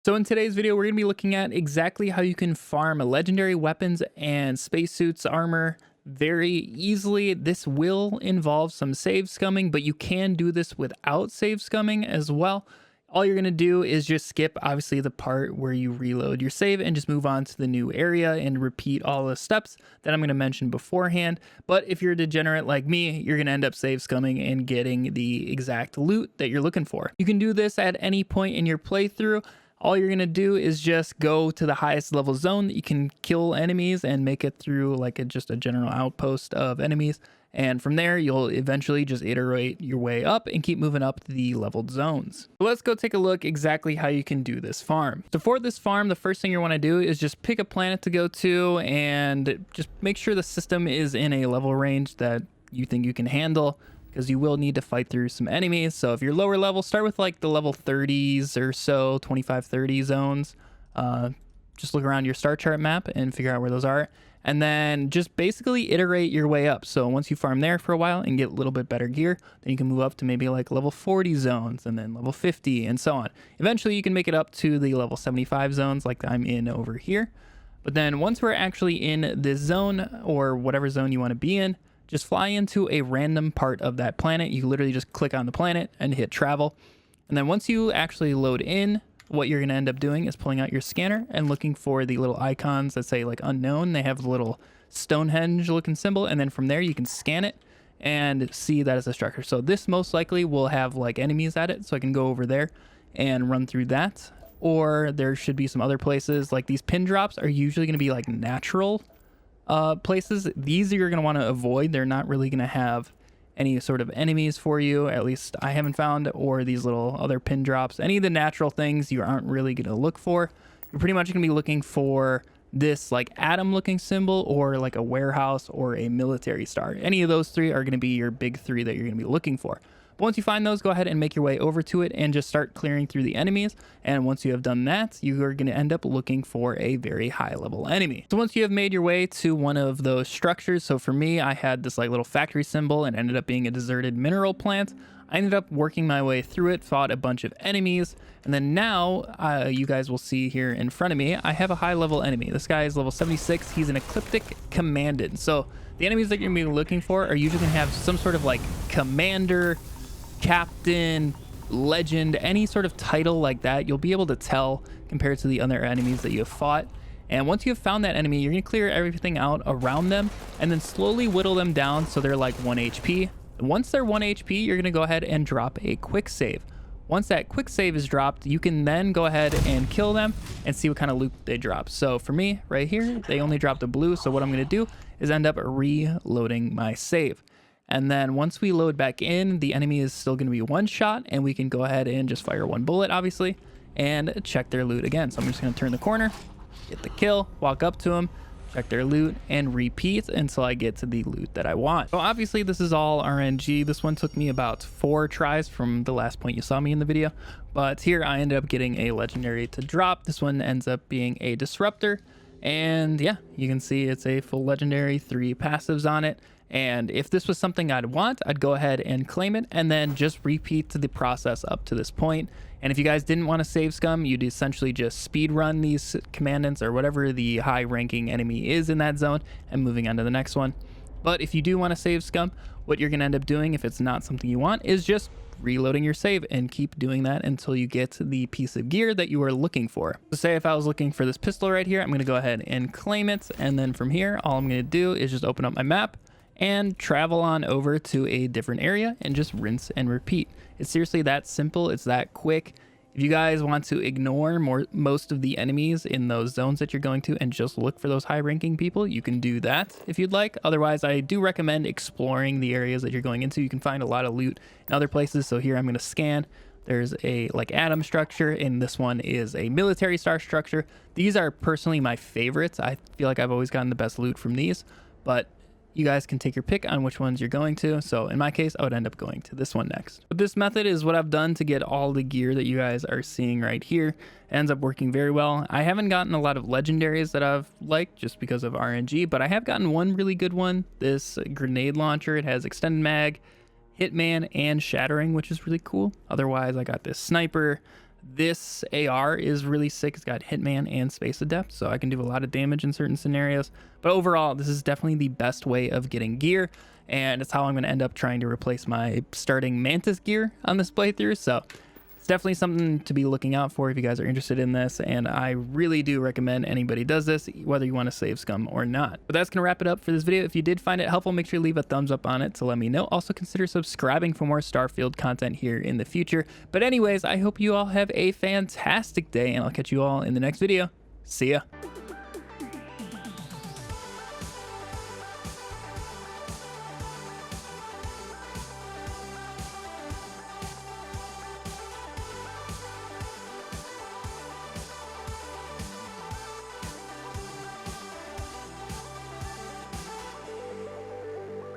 So in today's video, we're going to be looking at exactly how you can farm legendary weapons and spacesuits armor very easily. This will involve some save scumming, but you can do this without save scumming as well. All you're going to do is just skip, obviously, the part where you reload your save and just move on to the new area and repeat all the steps that I'm going to mention beforehand. But if you're a degenerate like me, you're going to end up save scumming and getting the exact loot that you're looking for. You can do this at any point in your playthrough. All you're going to do is just go to the highest level zone that you can kill enemies and make it through like just a general outpost of enemies. And from there, you'll eventually just iterate your way up and keep moving up the leveled zones. So let's go take a look exactly how you can do this farm. So for this farm, the first thing you want to do is just pick a planet to go to and just make sure the system is in a level range that you think you can handle, because you will need to fight through some enemies. So if you're lower level, start with like the level 30s or so, 25-30 zones. Just look around your star chart map and figure out where those are. And then just basically iterate your way up. So once you farm there for a while and get a little bit better gear, then you can move up to maybe like level 40 zones and then level 50 and so on. Eventually you can make it up to the level 75 zones like I'm in over here. But then once we're actually in this zone or whatever zone you want to be in, just fly into a random part of that planet. You literally just click on the planet and hit travel. And then once you actually load in, what you're going to end up doing is pulling out your scanner and looking for the little icons that say like unknown. They have the little Stonehenge looking symbol. And then from there you can scan it and see that it's a structure. So this most likely will have like enemies at it. So I can go over there and run through that. Or there should be some other places like these pin drops are usually going to be like natural places. These you're going to want to avoid. They're not really going to have any sort of enemies for you, at least I haven't found, or these little other pin drops. Any of the natural things you aren't really going to look for. You're pretty much going to be looking for this like atom looking symbol or like a warehouse or a military star. Any of those three are going to be your big three that you're going to be looking for. But once you find those, go ahead and make your way over to it and just start clearing through the enemies. And once you have done that, you are going to end up looking for a very high level enemy. So once you have made your way to one of those structures, so for me, I had this like little factory symbol and ended up being a deserted mineral plant. I ended up working my way through it, fought a bunch of enemies, and then now you guys will see here in front of me, I have a high level enemy. This guy is level 76. He's an ecliptic commandant. So the enemies that you're going to be looking for are usually going to have some sort of like commander, captain, legend, any sort of title like that. You'll be able to tell compared to the other enemies that you have fought. And once you have found that enemy, you're going to clear everything out around them and then slowly whittle them down so they're like 1 HP. Once they're 1 HP, you're going to go ahead and drop a quick save. Once that quick save is dropped, you can then go ahead and kill them and see what kind of loot they drop. So for me right here, they only dropped a blue. So what I'm going to do is end up reloading my save. And then once we load back in, the enemy is still going to be one shot, and we can go ahead and just fire one bullet, obviously, and check their loot again. So I'm just going to turn the corner, get the kill, walk up to them, check their loot, and repeat until I get to the loot that I want. So obviously this is all RNG. This one took me about 4 tries from the last point you saw me in the video, but here I ended up getting a legendary to drop. This one ends up being a disruptor, and yeah, you can see it's a full legendary, 3 passives on it. And if this was something I'd want, I'd go ahead and claim it and then just repeat the process up to this point. And if you guys didn't want to save scum, you'd essentially just speed run these commandants or whatever the high ranking enemy is in that zone and moving on to the next one. But if you do want to save scum, what you're going to end up doing, if it's not something you want, is just reloading your save and keep doing that until you get the piece of gear that you are looking for. So say if I was looking for this pistol right here, I'm going to go ahead and claim it. And then from here, all I'm going to do is just open up my map and travel on over to a different area and just rinse and repeat. It's seriously that simple. It's that quick. If you guys want to ignore most of the enemies in those zones that you're going to and just look for those high ranking people, you can do that if you'd like. Otherwise, I do recommend exploring the areas that you're going into. You can find a lot of loot in other places. So here I'm going to scan. There's a like atom structure, and this one is a military star structure. These are personally my favorites. I feel like I've always gotten the best loot from these, but you guys can take your pick on which ones you're going to. So in my case, I would end up going to this one next. But this method is what I've done to get all the gear that you guys are seeing right here. It ends up working very well. I haven't gotten a lot of legendaries that I've liked just because of RNG, but I have gotten one really good one. This grenade launcher. It has extended mag, hitman, and shattering, which is really cool. Otherwise, I got this sniper, This AR is really sick. It's got Hitman and Space Adept, so I can do a lot of damage in certain scenarios. But overall, this is definitely the best way of getting gear, and it's how I'm going to end up trying to replace my starting Mantis gear on this playthrough. So it's definitely something to be looking out for if you guys are interested in this, and I really do recommend anybody does this, whether you want to save scum or not. But that's going to wrap it up for this video. If you did find it helpful, make sure to leave a thumbs up on it to let me know. Also consider subscribing for more Starfield content here in the future. But anyways, I hope you all have a fantastic day, and I'll catch you all in the next video. See ya.